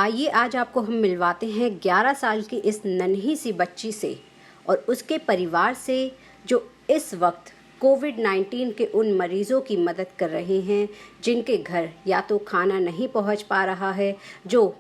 आइए आज आपको हम मिलवाते हैं 11 साल की इस नन्ही सी बच्ची से और उसके परिवार से जो इस वक्त कोविड-19 के उन मरीजों की मदद कर रहे हैं जिनके घर या तो खाना नहीं पहुंच पा रहा है, जो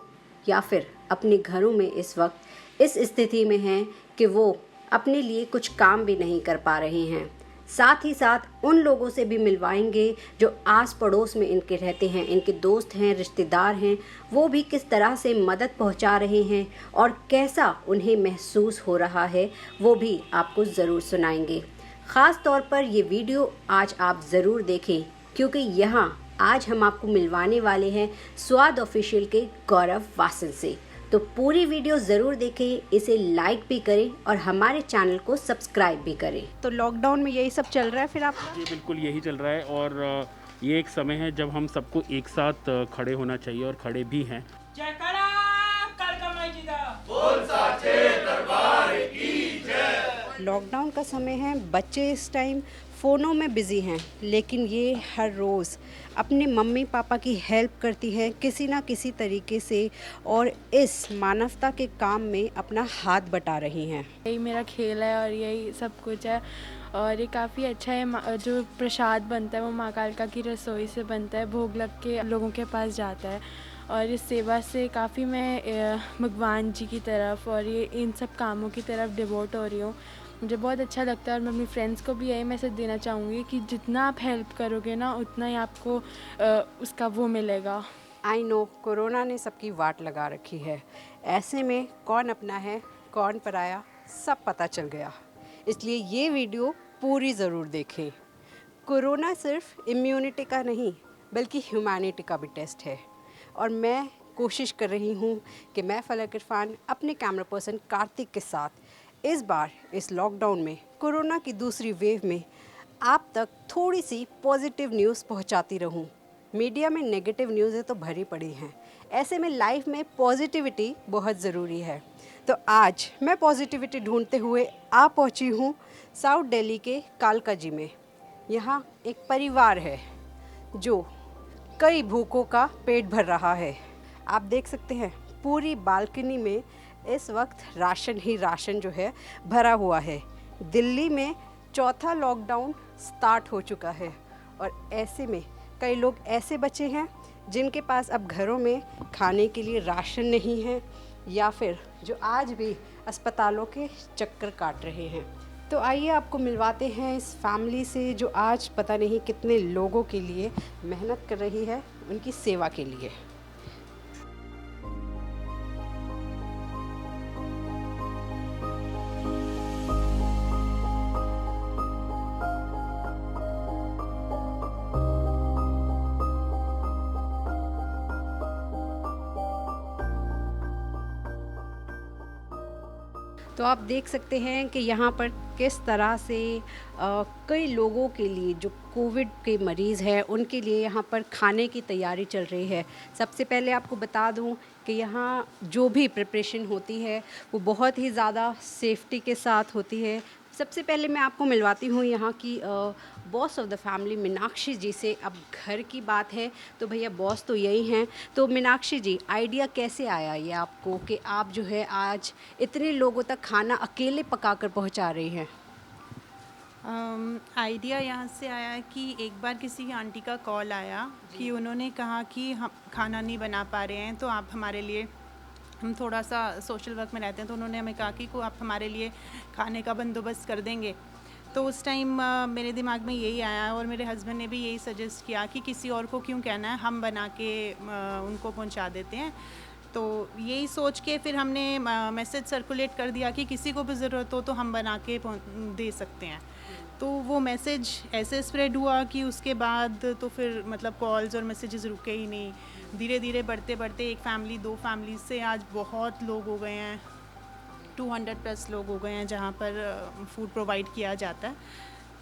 या फिर अपने घरों में इस वक्त इस स्थिति में हैं कि वो अपने लिए कुछ काम भी नहीं कर पा रहे हैं। साथ ही साथ उन लोगों से भी मिलवाएंगे जो आस पड़ोस में इनके रहते हैं, इनके दोस्त हैं, रिश्तेदार हैं, वो भी किस तरह से मदद पहुंचा रहे हैं और कैसा उन्हें महसूस हो रहा है वो भी आपको ज़रूर सुनाएंगे। ख़ास तौर पर ये वीडियो आज आप ज़रूर देखें क्योंकि यहाँ आज हम आपको मिलवाने वाले हैं स्वाद ऑफिशियल के गौरव वासल से। तो पूरी वीडियो ज़रूर देखें, इसे लाइक भी करें और हमारे चैनल को सब्सक्राइब भी करें। तो लॉकडाउन में यही सब चल रहा है फिर आपका? जी बिल्कुल यही चल रहा है और ये एक समय है जब हम सबको एक साथ खड़े होना चाहिए और खड़े भी हैं। लॉकडाउन का समय है, बच्चे इस टाइम फ़ोनों में बिज़ी हैं, लेकिन ये हर रोज़ अपने मम्मी पापा की हेल्प करती हैं किसी ना किसी तरीके से और इस मानवता के काम में अपना हाथ बटा रही हैं। यही मेरा खेल है और यही सब कुछ है और ये काफ़ी अच्छा है। जो प्रसाद बनता है वो माँ कालका की रसोई से बनता है, भोग लग के लोगों के पास जाता है और इस सेवा से काफ़ी मैं भगवान जी की तरफ और ये इन सब कामों की तरफ डिवोट हो रही हूँ। मुझे बहुत अच्छा लगता है और मैं अपनी फ्रेंड्स को भी यही मैसेज देना चाहूँगी कि जितना आप हेल्प करोगे ना उतना ही आपको उसका वो मिलेगा। आई नो कोरोना ने सबकी वाट लगा रखी है, ऐसे में कौन अपना है कौन पराया सब पता चल गया, इसलिए ये वीडियो पूरी ज़रूर देखें। कोरोना सिर्फ इम्यूनिटी का नहीं बल्कि ह्यूमैनिटी का भी टेस्ट है और मैं कोशिश कर रही हूँ कि मैं फलक इरफान अपने कैमरा पर्सन कार्तिक के साथ इस बार इस लॉकडाउन में कोरोना की दूसरी वेव में आप तक थोड़ी सी पॉजिटिव न्यूज़ पहुँचाती रहूँ। मीडिया में नेगेटिव न्यूज़ें तो भरी पड़ी हैं, ऐसे में लाइफ में पॉजिटिविटी बहुत ज़रूरी है। तो आज मैं पॉजिटिविटी ढूंढते हुए आ पहुंची हूं साउथ दिल्ली के कालका जी में। यहां एक परिवार है जो कई भूखों का पेट भर रहा है। आप देख सकते हैं पूरी बालकनी में इस वक्त राशन ही राशन जो है भरा हुआ है। दिल्ली में चौथा लॉकडाउन स्टार्ट हो चुका है और ऐसे में कई लोग ऐसे बचे हैं जिनके पास अब घरों में खाने के लिए राशन नहीं है या फिर जो आज भी अस्पतालों के चक्कर काट रहे हैं। तो आइए आपको मिलवाते हैं इस फैमिली से जो आज पता नहीं कितने लोगों के लिए मेहनत कर रही है उनकी सेवा के लिए। तो आप देख सकते हैं कि यहाँ पर किस तरह से कई लोगों के लिए जो कोविड के मरीज़ हैं उनके लिए यहाँ पर खाने की तैयारी चल रही है। सबसे पहले आपको बता दूँ कि यहाँ जो भी प्रिपरेशन होती है वो बहुत ही ज़्यादा सेफ्टी के साथ होती है। सबसे पहले मैं आपको मिलवाती हूँ यहाँ की boss of the family Meenakshi ji से। अब घर की बात है तो भैया बॉस तो यही हैं। तो मीनाक्षी जी, आइडिया कैसे आया ये आपको कि आप जो है आज इतने लोगों तक खाना अकेले पकाकर पहुँचा रही हैं? आइडिया यहाँ से आया कि एक बार किसी आंटी का कॉल आया कि उन्होंने कहा कि हम खाना नहीं बना पा रहे हैं तो आप हमारे लिए, हम थोड़ा सा सोशल वर्क में रहते हैं तो उन्होंने हमें कहा कि को आप हमारे लिए खाने का बंदोबस्त कर देंगे। तो उस टाइम मेरे दिमाग में यही आया और मेरे हस्बैंड ने भी यही सजेस्ट किया कि किसी और को क्यों कहना है, हम बना के उनको पहुंचा देते हैं। तो यही सोच के फिर हमने मैसेज सर्कुलेट कर दिया कि किसी को भी ज़रूरत हो तो हम बना के दे सकते हैं। तो वो मैसेज ऐसे स्प्रेड हुआ कि उसके बाद तो फिर मतलब कॉल्स और मैसेजेस रुके ही नहीं। धीरे धीरे बढ़ते बढ़ते एक फैमिली, दो फैमिली से आज बहुत लोग हो गए हैं, 200+ लोग हो गए हैं जहाँ पर फूड प्रोवाइड किया जाता है।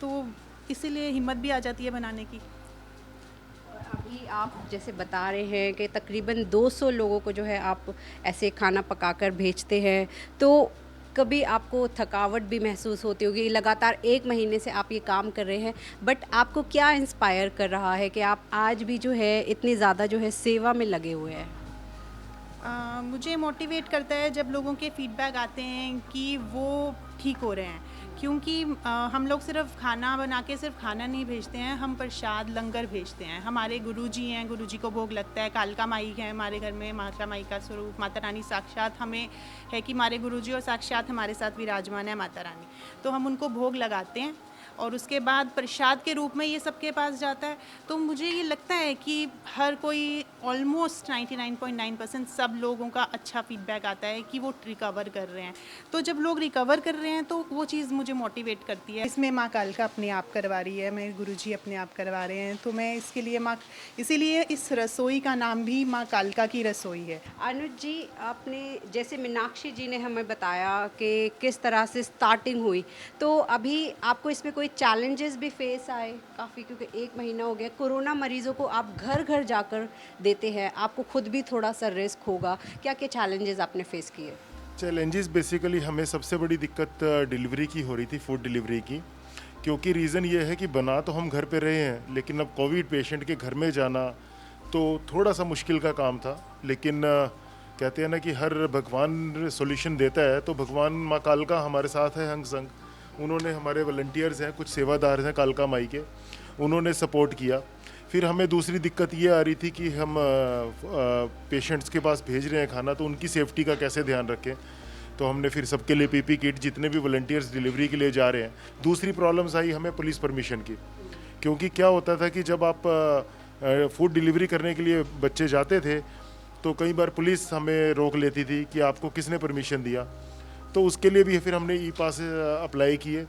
तो इसीलिए हिम्मत भी आ जाती है बनाने की। अभी आप जैसे बता रहे हैं कि तकरीबन 200 लोगों को जो है आप ऐसे खाना पकाकर भेजते हैं, तो कभी आपको थकावट भी महसूस होती होगी? लगातार 1 महीने से आप ये काम कर रहे हैं, बट आपको क्या इंस्पायर कर रहा है कि आप आज भी जो है इतनी ज़्यादा जो है सेवा में लगे हुए हैं? मुझे मोटिवेट करता है जब लोगों के फीडबैक आते हैं कि वो ठीक हो रहे हैं, क्योंकि हम लोग सिर्फ खाना बना के सिर्फ खाना नहीं भेजते हैं, हम प्रसाद लंगर भेजते हैं। हमारे गुरुजी हैं, गुरुजी को भोग लगता है, कालका माई है हमारे घर में, माता माई का स्वरूप, माता रानी साक्षात हमें है कि हमारे गुरुजी और साक्षात हमारे साथ विराजमान है माता रानी, तो हम उनको भोग लगाते हैं और उसके बाद प्रसाद के रूप में ये सबके पास जाता है। तो मुझे ये लगता है कि हर कोई ऑलमोस्ट 99.9% सब लोगों का अच्छा फीडबैक आता है कि वो रिकवर कर रहे हैं। तो जब लोग रिकवर कर रहे हैं तो वो चीज़ मुझे मोटिवेट करती है। इसमें माँ कालका अपने आप करवा रही है, मेरे गुरुजी अपने आप करवा रहे हैं, तो मैं इसके लिए इसीलिए इस रसोई का नाम भी माँ कालका की रसोई है। अनुज जी, आपने जैसे मीनाक्षी जी ने हमें बताया कि किस तरह से स्टार्टिंग हुई, तो अभी आपको इसमें कोई चैलेंजेस भी फेस आए काफ़ी, क्योंकि 1 महीना हो गया, कोरोना मरीजों को आप घर घर जाकर देते हैं, आपको खुद भी थोड़ा सा रिस्क होगा, क्या क्या चैलेंजेस आपने फेस किए? चैलेंजेस बेसिकली हमें सबसे बड़ी दिक्कत डिलीवरी की हो रही थी, फूड डिलीवरी की, क्योंकि रीज़न ये है कि बना तो हम घर पे रहे हैं, लेकिन अब कोविड पेशेंट के घर में जाना तो थोड़ा सा मुश्किल का काम था। लेकिन कहते हैं ना कि हर भगवान सॉल्यूशन देता है, तो भगवान माँ कालका हमारे साथ है हंग संग। उन्होंने, हमारे वॉलंटियर्स हैं, कुछ सेवादार हैं कालका माई के, उन्होंने सपोर्ट किया। फिर हमें दूसरी दिक्कत ये आ रही थी कि हम पेशेंट्स के पास भेज रहे हैं खाना, तो उनकी सेफ्टी का कैसे ध्यान रखें। तो हमने फिर सबके लिए पीपी किट, जितने भी वॉलंटियर्स डिलीवरी के लिए जा रहे हैं। दूसरी प्रॉब्लम्स आई हमें पुलिस परमिशन की, क्योंकि क्या होता था कि जब आप फूड डिलीवरी करने के लिए बच्चे जाते थे तो कई बार पुलिस हमें रोक लेती थी कि आपको किसने परमिशन दिया। तो उसके लिए भी फिर हमने ई पास अप्लाई किए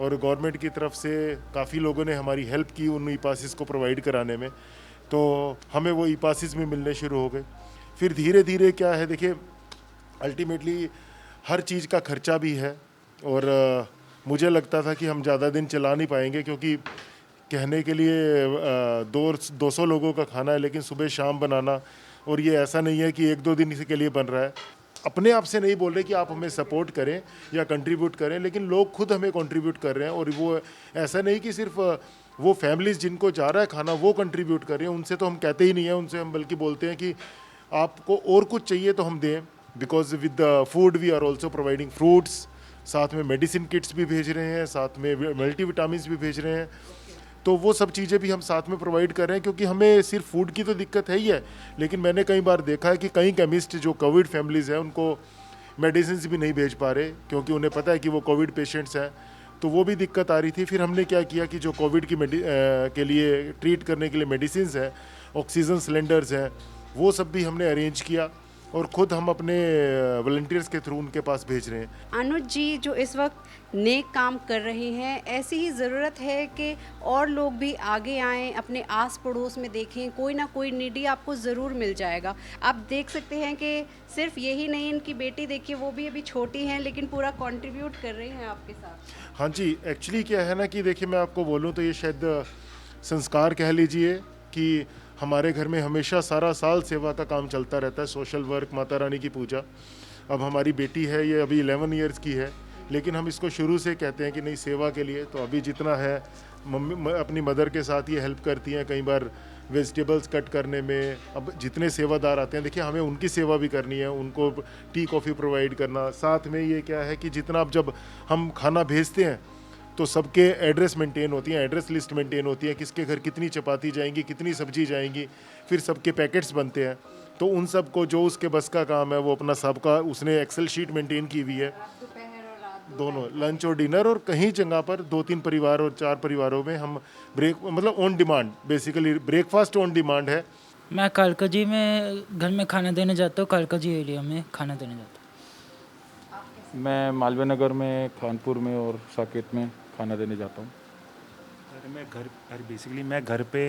और गवर्नमेंट की तरफ से काफ़ी लोगों ने हमारी हेल्प की उन ई पासिस को प्रोवाइड कराने में, तो हमें वो ई पासिस भी मिलने शुरू हो गए। फिर धीरे धीरे क्या है, देखिए अल्टीमेटली हर चीज़ का खर्चा भी है, और मुझे लगता था कि हम ज़्यादा दिन चला नहीं पाएंगे, क्योंकि कहने के लिए 200 लोगों का खाना है, लेकिन सुबह शाम बनाना, और ये ऐसा नहीं है कि 1-2 दिन के लिए बन रहा है। अपने आप से नहीं बोल रहे कि आप हमें सपोर्ट करें या कंट्रीब्यूट करें, लेकिन लोग खुद हमें कंट्रीब्यूट कर रहे हैं। और वो ऐसा नहीं कि सिर्फ वो फैमिलीज़ जिनको जा रहा है खाना वो कंट्रीब्यूट कर रहे हैं, उनसे तो हम कहते ही नहीं हैं, उनसे हम बल्कि बोलते हैं कि आपको और कुछ चाहिए तो हम दें, because with the food we are also providing fruits, साथ में मेडिसिन किट्स भी भेज रहे हैं, साथ में मल्टीविटामिन्स भी भेज रहे हैं। तो वो सब चीज़ें भी हम साथ में प्रोवाइड कर रहे हैं, क्योंकि हमें सिर्फ फूड की तो दिक्कत है ही है, लेकिन मैंने कई बार देखा है कि कई केमिस्ट जो कोविड फैमिलीज़ हैं उनको मेडिसिन भी नहीं भेज पा रहे, क्योंकि उन्हें पता है कि वो कोविड पेशेंट्स हैं, तो वो भी दिक्कत आ रही थी। फिर हमने क्या किया कि जो कोविड की के लिए ट्रीट करने के लिए मेडिसिन हैं, ऑक्सीजन सिलेंडर्स हैं, वो सब भी हमने अरेंज किया और ख़ुद हम अपने वॉलंटियर्स के थ्रू उनके पास भेज रहे हैं। अनुज जी जो इस वक्त नेक काम कर रहे हैं, ऐसी ही ज़रूरत है कि और लोग भी आगे आएं, अपने आस पड़ोस में देखें, कोई ना कोई नीडी आपको ज़रूर मिल जाएगा। आप देख सकते हैं कि सिर्फ यही नहीं, इनकी बेटी देखिए वो भी अभी छोटी हैं लेकिन पूरा कंट्रीब्यूट कर रही हैं आपके साथ। हाँ जी, एक्चुअली क्या है ना कि देखिए मैं आपको बोलूँ तो ये शायद संस्कार कह लीजिए कि हमारे घर में हमेशा सारा साल सेवा का काम चलता रहता है, सोशल वर्क, माता रानी की पूजा। अब हमारी बेटी है, ये अभी 11 इयर्स की है, लेकिन हम इसको शुरू से कहते हैं कि नहीं सेवा के लिए, तो अभी जितना है मम्मी अपनी मदर के साथ ये हेल्प करती हैं, कई बार वेजिटेबल्स कट करने में। अब जितने सेवादार आते हैं, देखिए हमें उनकी सेवा भी करनी है, उनको टी कॉफ़ी प्रोवाइड करना। साथ में ये क्या है कि जितना अब जब हम खाना भेजते हैं तो सबके एड्रेस मेंटेन होती हैं, एड्रेस लिस्ट मेंटेन होती है, किसके घर कितनी चपाती जाएंगी, कितनी सब्जी जाएंगी, फिर सबके पैकेट्स बनते हैं। तो उन सब को जो उसके बस का काम है वो अपना सबका उसने एक्सेल शीट मेंटेन की हुई है, दोनों लंच और डिनर। और कहीं जगह पर 2-3 परिवार और 4 परिवारों में हम मतलब on demand, basically breakfast on demand है। मैं कालका जी में घर में खाना देने जाता हूँ, कालका जी एरिया में खाना देने जाता हूँ। मैं मालवीय नगर में, खानपुर में और साकेत में खाना देने जाता हूँ। मैं घर पे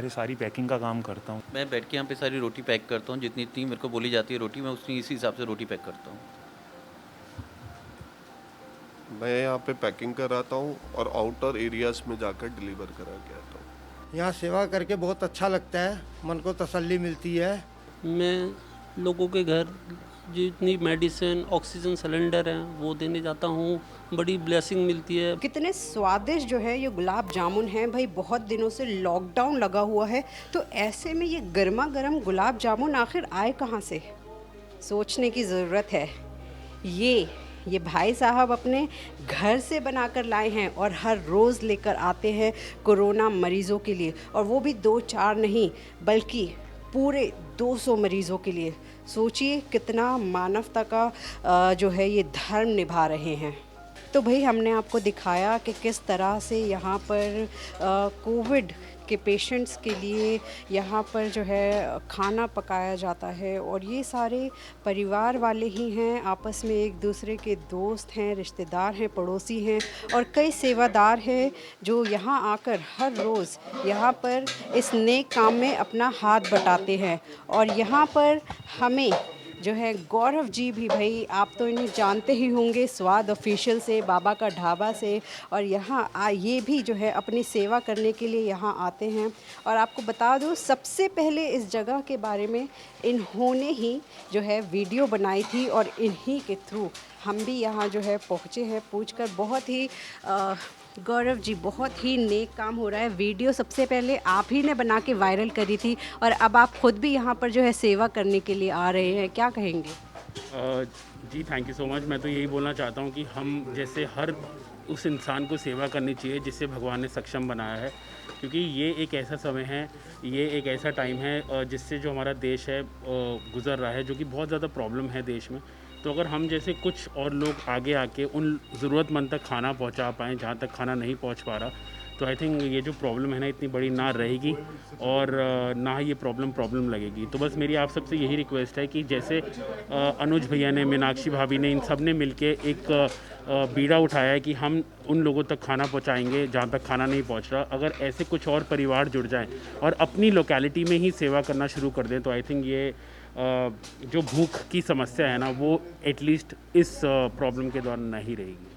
सारी पैकिंग का काम करता हूँ। मैं बैठ के यहाँ पे सारी रोटी पैक करता हूँ, जितनी मेरे को बोली जाती है रोटी, मैं उतनी इसी हिसाब से रोटी पैक करता हूँ। मैं यहाँ पे पैकिंग कराता हूँ और आउटर एरियाज़ में जाकर डिलीवर करा के आता हूँ। यहाँ सेवा करके बहुत अच्छा लगता है, मन को तसल्ली मिलती है। मैं लोगों के घर जितनी मेडिसिन, ऑक्सीजन सिलेंडर हैं वो देने जाता हूँ, बड़ी ब्लेसिंग मिलती है। कितने स्वादिष्ट जो है ये गुलाब जामुन हैं भाई, बहुत दिनों से लॉकडाउन लगा हुआ है, तो ऐसे में ये गर्मा गर्म गुलाब जामुन आखिर आए कहाँ से? सोचने की ज़रूरत है। ये भाई साहब अपने घर से बनाकर लाए हैं और हर रोज़ लेकर आते हैं कोरोना मरीज़ों के लिए, और वो भी 2-4 नहीं बल्कि पूरे 200 मरीज़ों के लिए। सोचिए कितना मानवता का जो है ये धर्म निभा रहे हैं। तो भाई हमने आपको दिखाया कि किस तरह से यहाँ पर कोविड के पेशेंट्स के लिए यहाँ पर जो है खाना पकाया जाता है, और ये सारे परिवार वाले ही हैं, आपस में एक दूसरे के दोस्त हैं, रिश्तेदार हैं, पड़ोसी हैं, और कई सेवादार हैं जो यहाँ आकर हर रोज़ यहाँ पर इस नेक काम में अपना हाथ बटाते हैं। और यहाँ पर हमें जो है गौरव जी भी, भाई आप तो इन्हें जानते ही होंगे स्वाद ऑफिशियल से, बाबा का ढाबा से, और यहाँ ये भी जो है अपनी सेवा करने के लिए यहाँ आते हैं। और आपको बता दूँ सबसे पहले इस जगह के बारे में इन्होंने ही जो है वीडियो बनाई थी, और इन्हीं के थ्रू हम भी यहाँ जो है पहुँचे हैं। पूछकर बहुत ही गौरव जी बहुत ही नेक काम हो रहा है। वीडियो सबसे पहले आप ही ने बना के वायरल करी थी, और अब आप खुद भी यहाँ पर जो है सेवा करने के लिए आ रहे हैं, क्या कहेंगे? जी थैंक यू सो मच। मैं तो यही बोलना चाहता हूँ कि हम जैसे हर उस इंसान को सेवा करनी चाहिए जिससे भगवान ने सक्षम बनाया है, क्योंकि ये एक ऐसा समय है, ये एक ऐसा टाइम है जिससे जो हमारा देश है गुज़र रहा है, जो कि बहुत ज़्यादा प्रॉब्लम है देश में। तो अगर हम जैसे कुछ और लोग आगे आके उन ज़रूरतमंद तक खाना पहुंचा पाएँ जहां तक खाना नहीं पहुंच पा रहा, तो आई थिंक ये जो प्रॉब्लम है ना इतनी बड़ी ना रहेगी, और ना ही ये प्रॉब्लम लगेगी। तो बस मेरी आप सबसे यही रिक्वेस्ट है कि जैसे अनुज भैया ने, मीनाक्षी भाभी ने, इन सब ने मिलके एक बीड़ा उठाया है कि हम उन लोगों तक खाना पहुंचाएंगे जहां तक खाना नहीं पहुंच रहा। अगर ऐसे कुछ और परिवार जुड़ जाएं और अपनी लोकेलिटी में ही सेवा करना शुरू कर दें, तो आई थिंक ये जो भूख की समस्या है ना वो एटलीस्ट इस प्रॉब्लम के दौरान नहीं रहेगी।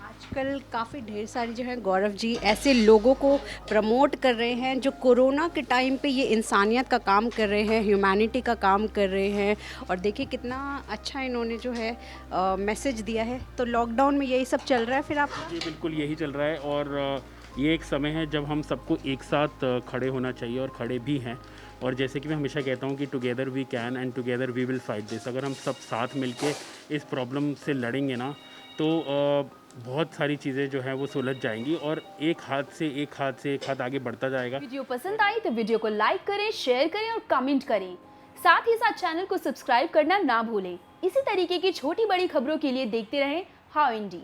आजकल काफ़ी ढेर सारी जो है गौरव जी ऐसे लोगों को प्रमोट कर रहे हैं जो कोरोना के टाइम पे ये इंसानियत का काम कर रहे हैं, ह्यूमैनिटी का काम कर रहे हैं, और देखिए कितना अच्छा इन्होंने जो है मैसेज दिया है। तो लॉकडाउन में यही सब चल रहा है फिर आप? जी बिल्कुल यही चल रहा है, और ये एक समय है जब हम सबको एक साथ खड़े होना चाहिए, और खड़े भी हैं। और जैसे कि मैं हमेशा कहता हूँ कि together we can and together we will fight this. अगर हम सब साथ मिलके इस प्रॉब्लम से लड़ेंगे ना, तो बहुत सारी चीज़ें जो है वो सुलझ जाएंगी, और एक हाथ आगे बढ़ता जाएगा। वीडियो पसंद आई तो वीडियो को लाइक करें, शेयर करें और कमेंट करें। साथ ही साथ चैनल को सब्सक्राइब करना ना भूलें। इसी तरीके की छोटी बड़ी खबरों के लिए देखते रहें हाउ इंडी।